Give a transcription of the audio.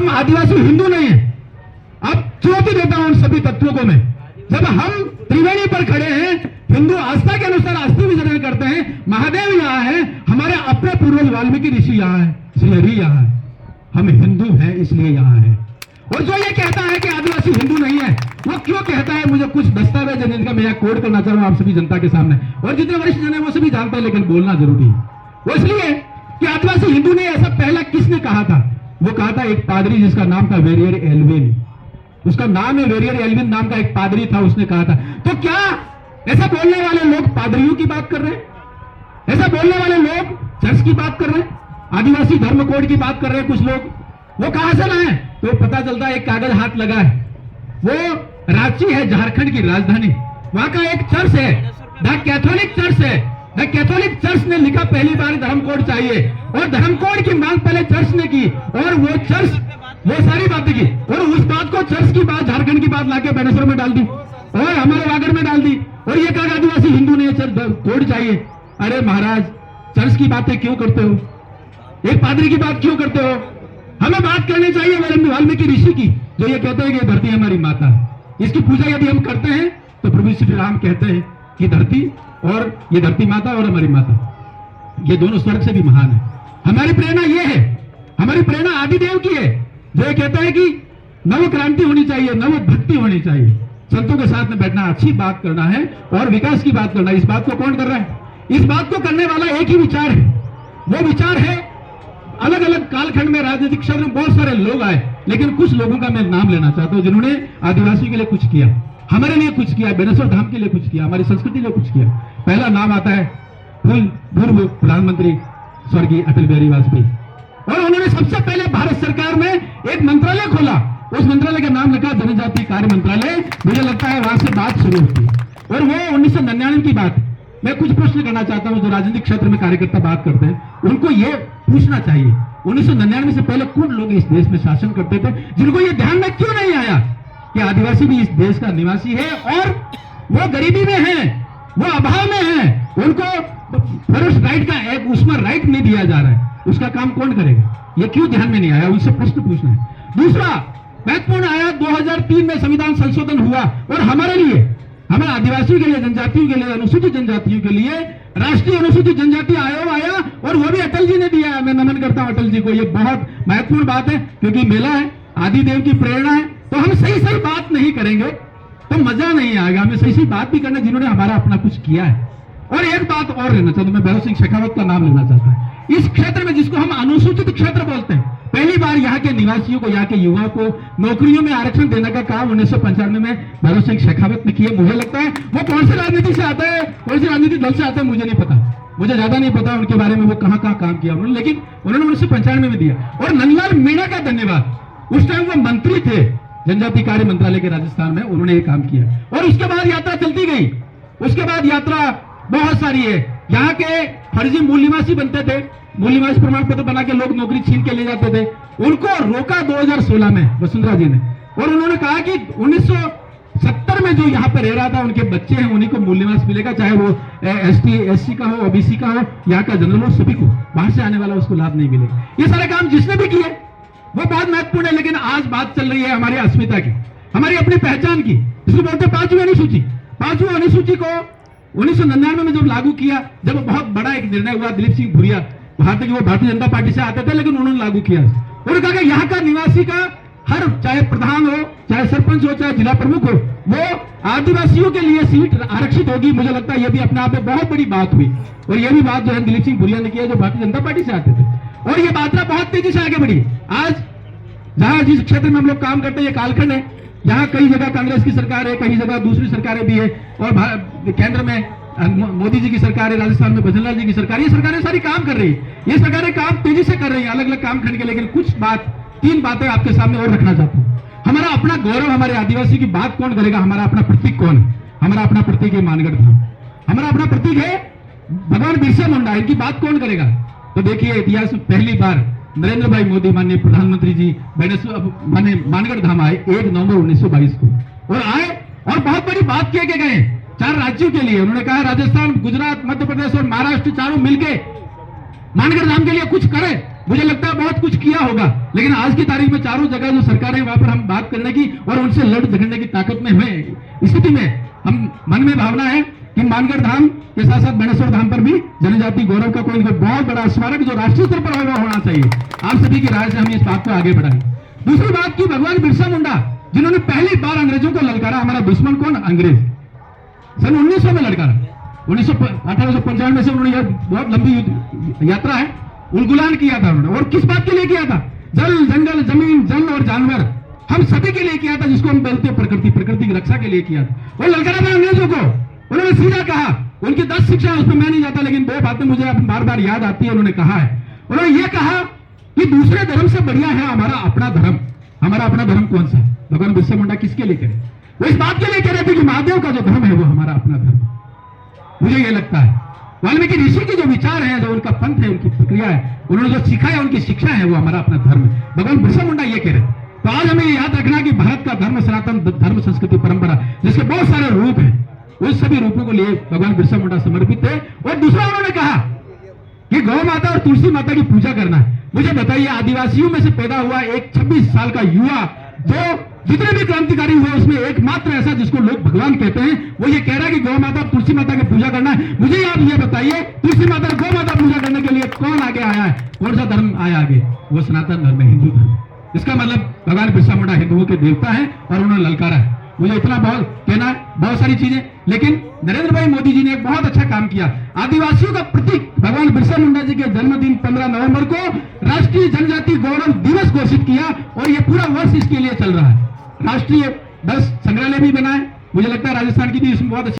हम आदिवासी हिंदू नहीं है। अब चुनौती देता हूं उन सभी तत्वों को मैं, जब हम त्रिवेणी पर खड़े हैं, हिंदू आस्था के अनुसार अस्थि विसर्जन करते हैं, महादेव यहाँ है, हमारे अपने पूर्वज वाल्मीकि ऋषि यहाँ है, श्री हरि यहाँ है, हम हिंदू हैं इसलिए यहाँ है। और जो ये कहता है कि आदिवासी हिंदू नहीं है, वो क्यों कहता है, मुझे कुछ दस्तावेज है जिनका मैं यहाँ कोड करना चाह रहा हूं आप सभी जनता के सामने, और जितने वरिष्ठ जन है वो सभी जानते हैं, लेकिन बोलना जरूरी है। वो इसलिए कि आदिवासी हिंदू नहीं, ऐसा पहला किसने कहा था? वो कहा था एक पादरी जिसका नाम था वेरियर एल्विन, उसका नाम है वेरियर एल्विन नाम का एक पादरी था, उसने कहा था। तो क्या ऐसा बोलने वाले लोग पादरियों की बात कर रहे हैं? ऐसा बोलने वाले लोग चर्च की बात कर रहे हैं, आदिवासी धर्म कोड की बात कर रहे हैं कुछ लोग? वो कहां से लाए? तो पता चलता है एक कागज हाथ लगा है, वो रांची है झारखंड की राजधानी, वहां का एक चर्च है, द कैथोलिक चर्च है। द कैथोलिक चर्च ने लिखा पहली बार धर्म कोड चाहिए, और धर्म कोड की मांग पहले चर्च ने की, और वो चर्च वो सारी बातें की, और उस बात को चर्च की बात झारखंड की बात लाके बेनेश्वर में डाल दी और हमारे वागड़ में डाल दी, और ये कहा आदिवासी हिंदू नहीं है, चर्च कोड चाहिए। अरे महाराज, चर्च की बातें क्यों करते हो? एक पादरी की बात क्यों करते हो? हमें बात करनी चाहिए वाल्मीकि ऋषि की, जो ये कहते हैं कि धरती हमारी माता है। इसकी पूजा यदि हम करते हैं तो प्रभु श्री राम कहते हैं कि धरती और ये धरती माता और हमारी माता, ये दोनों स्वर्ग से भी महान है। हमारी प्रेरणा ये है, हमारी प्रेरणा आदिदेव की है, जो ये कहते हैं कि नव क्रांति होनी चाहिए, नव भक्ति होनी चाहिए, संतों के साथ में बैठना, अच्छी बात करना है और विकास की बात करना है। इस बात को कौन कर रहा है? इस बात को करने वाला एक ही विचार है, वो विचार है, अलग अलग कालखंड में राजनीतिक क्षेत्र में बहुत सारे लोग आए, लेकिन कुछ लोगों का मैं नाम लेना चाहता हूं जिन्होंने आदिवासी के लिए कुछ किया, हमारे लिए कुछ किया, बेनेश्वर धाम के लिए कुछ किया, हमारी संस्कृति के लिए कुछ किया। पहला नाम आता है पूर्व प्रधानमंत्री स्वर्गीय अटल बिहारी वाजपेयी, और उन्होंने सबसे पहले भारत सरकार में एक मंत्रालय खोला, उस मंत्रालय का नाम लिखा जनजातीय कार्य मंत्रालय। मुझे लगता है वहां से बात शुरू होती है, और वो 1999 की बात। मैं कुछ प्रश्न करना चाहता हूं, जो राजनीतिक क्षेत्र में कार्यकर्ता बात करते हैं उनको ये पूछना चाहिए, 1999 से पहले कौन लोग इस देश में शासन करते थे, जिनको ये ध्यान में क्यों नहीं आया कि आदिवासी भी इस देश का निवासी है, और वो गरीबी में है, वो अभाव में है, उनको फर्स्ट राइट का एक उसमें राइट नहीं दिया जा रहा है, उसका काम कौन करेगा? ये क्यों ध्यान में नहीं आया? उनसे प्रश्न पूछना है। दूसरा महत्वपूर्ण आया, 2003 में संविधान संशोधन हुआ, और हमारे लिए, हमारे आदिवासियों के लिए, जनजातियों के लिए, अनुसूचित जनजातियों के लिए राष्ट्रीय अनुसूचित जनजाति आयोग आया, और वो भी अटल जी ने दिया है। मैं नमन करता हूं अटल जी को, ये बहुत महत्वपूर्ण बात है, क्योंकि मेला है, आदिदेव की प्रेरणा है, तो हम सही सही बात नहीं करेंगे तो मजा नहीं आएगा। हमें सही सही बात भी करना जिन्होंने हमारा अपना कुछ किया है। और एक बात और लेना चाहता हूं, मैं भैरव सिंह शेखावत का नाम लेना चाहता हूं। इस क्षेत्र में, जिसको हम अनुसूचित क्षेत्र बोलते हैं, पहली बार यहाँ के निवासियों को, यहाँ के युवाओं को नौकरियों में आरक्षण देने का काम 1995 में भैरव सिंह शेखावत ने किया। मुझे लगता है वो कौन से राजनीति से आता है, कौन से राजनीतिक दल से आता है, मुझे नहीं पता, मुझे ज्यादा नहीं पता उनके बारे में, वो कहां कहां काम किया उन्होंने, लेकिन उन्होंने 1995 में दिया। और नंदलाल मीणा का धन्यवाद, उस टाइम वो मंत्री थे जनजातीय कार्य मंत्रालय के राजस्थान में, उन्होंने ये काम किया। और उसके बाद यात्रा चलती गई, उसके बाद यात्रा बहुत सारी है। यहाँ के फर्जी मूल निवासी बनते थे, मूल निवासी प्रमाण पत्र बना के लोग नौकरी छीन के ले जाते थे, उनको रोका 2016 में वसुंधरा जी ने, और उन्होंने कहा कि 1970 में जो यहाँ पे रह रहा था, उनके बच्चे हैं, उन्हीं को मूल निवास मिलेगा, चाहे वो ST SC का हो, OBC का हो, यहाँ का जनरल हो, सभी को, बाहर से आने वाला उसको लाभ नहीं मिलेगा। ये सारे काम जिसने भी किए वो बहुत महत्वपूर्ण है। लेकिन आज बात चल रही है हमारी अस्मिता की, हमारी अपनी पहचान की, जिसको बोलते हैं 5वीं अनुसूची। 5वीं अनुसूची को 1999 में जब लागू किया, जब बहुत बड़ा एक निर्णय हुआ, दिलीप सिंह भुरिया, वो भारतीय जनता पार्टी से आते थे, लेकिन उन्होंने लागू किया। उन्होंने कहा कि यहाँ का निवासी का हर, चाहे प्रधान हो, चाहे सरपंच हो, चाहे जिला प्रमुख हो, वो आदिवासियों के लिए सीट आरक्षित होगी। मुझे लगता है यह भी अपने आप में बहुत बड़ी बात हुई, और यह भी बात जो है दिलीप सिंह भुरिया ने किया, जो भारतीय जनता पार्टी से आते थे, और ये बात बहुत तेजी से आगे बढ़ी। आज जहां जिस क्षेत्र में हम लोग काम करते हैं, ये कालखंड है, यहाँ कई जगह कांग्रेस की सरकार है, कई जगह दूसरी सरकारें भी है, और केंद्र में मोदी जी की सरकार है, राजस्थान में भजनलाल जी की सरकार, ये सरकारें सारी काम कर रही है, ये सरकारें काम तेजी से कर रही है, अलग अलग काम खंड के। लेकिन कुछ बात, 3 बातें आपके सामने और रखना चाहता हूं। हमारा अपना गौरव, हमारे आदिवासी की बात कौन करेगा? हमारा अपना प्रतीक कौन है? हमारा अपना प्रतीक है मानगढ़ धाम, हमारा अपना प्रतीक है भगवान बिरसा मुंडा, इनकी बात कौन करेगा? तो देखिए, इतिहास में पहली बार नरेंद्र भाई मोदी, माननीय प्रधानमंत्री जी, मानगढ़ धाम आए 1 नवंबर 1922 को, और आए और बहुत बड़ी बात कह के गए 4 राज्यों के लिए। उन्होंने कहा राजस्थान, गुजरात, मध्य प्रदेश और महाराष्ट्र चारों मिलके मानगढ़ धाम के लिए कुछ करें। मुझे लगता है बहुत कुछ किया होगा, लेकिन आज की तारीख में चारों जगह जो सरकार है वहां पर हम बात करने की और उनसे लड़ झगड़ने की ताकत में हुए स्थिति में हम मन में भावना है कि मानगढ़ धाम के साथ साथ बेणेश्वर धाम पर भी जनजाति गौरव का कोई बहुत बड़ा स्मारक जो राष्ट्रीय स्तर पर होना चाहिए। आप सभी की राय से हम इस बात को आगे बढ़ाएं। दूसरी बात की भगवान बिरसा मुंडा जिन्होंने पहली बार अंग्रेजों को ललकारा, हमारा दुश्मन कौन? अंग्रेज। सन 1900 में ललकारा। 1895 में से उन्होंने बहुत लंबी यात्रा है, उलगुलान किया था उन्होंने। और किस बात के लिए किया था? जल, जंगल, जमीन, जन और जानवर हम सभी के लिए किया था, जिसको हम बोलते हैं प्रकृति, प्रकृति की रक्षा के लिए किया था। वो ललकारा था अंग्रेजों को। उन्होंने सीधा कहा, उनकी 10 शिक्षा उसमें मैं नहीं जाता, लेकिन दो बातें मुझे अब बार बार याद आती है। उन्होंने कहा है, उन्होंने ये कहा कि दूसरे धर्म से बढ़िया है हमारा अपना धर्म। हमारा अपना धर्म कौन सा? भगवान बिरसा मुंडा किसके लिए कह रहे? वो इस बात के लिए कह रहे थे कि महादेव का जो धर्म है वो हमारा अपना धर्म। मुझे ये लगता है वाल्मीकि ऋषि के जो विचार है, जो उनका पंथ है, उनकी प्रक्रिया है, उन्होंने जो सीखा है, उनकी शिक्षा है, वो हमारा अपना धर्म है। भगवान बिरसा मुंडा ये कह रहे। तो आज हमें याद रखना कि भारत का धर्म सनातन धर्म, संस्कृति, परंपरा, जिसके बहुत सारे रूप हैं, उस सभी रूपों को लिए भगवान बिरसा मुंडा समर्पित है। और दूसरा उन्होंने कहा कि गौ माता और तुलसी माता की पूजा करना है। मुझे बताइए, आदिवासियों में से पैदा हुआ एक 26 साल का युवा जो जितने भी क्रांतिकारी हुए उसमें एकमात्र ऐसा जिसको लोग भगवान कहते हैं, वो ये कह रहा है कि गौ माता और तुलसी माता की पूजा करना है। मुझे आप ये बताइए, तुलसी माता और गौ माता पूजा करने के लिए कौन आगे आया है? कौन सा धर्म आया आगे? वो सनातन धर्म है, हिंदू धर्म। इसका मतलब भगवान बिरसा मुंडा हिंदुओं के देवता है और उन्होंने ललकारा है। मुझे इतना बहुत कहना है, बहुत सारी चीजें, लेकिन नरेंद्र भाई मोदी जी ने एक बहुत अच्छा काम किया। आदिवासियों का प्रतीक भगवान बिरसा मुंडा जी के जन्मदिन 15 नवंबर को राष्ट्रीय जनजाति गौरव दिवस घोषित किया और ये पूरा वर्ष इसके लिए चल रहा है। राष्ट्रीय 10 संग्रहालय भी बनाए। मुझे लगता है राजस्थान की भी इसमें बहुत अच्छी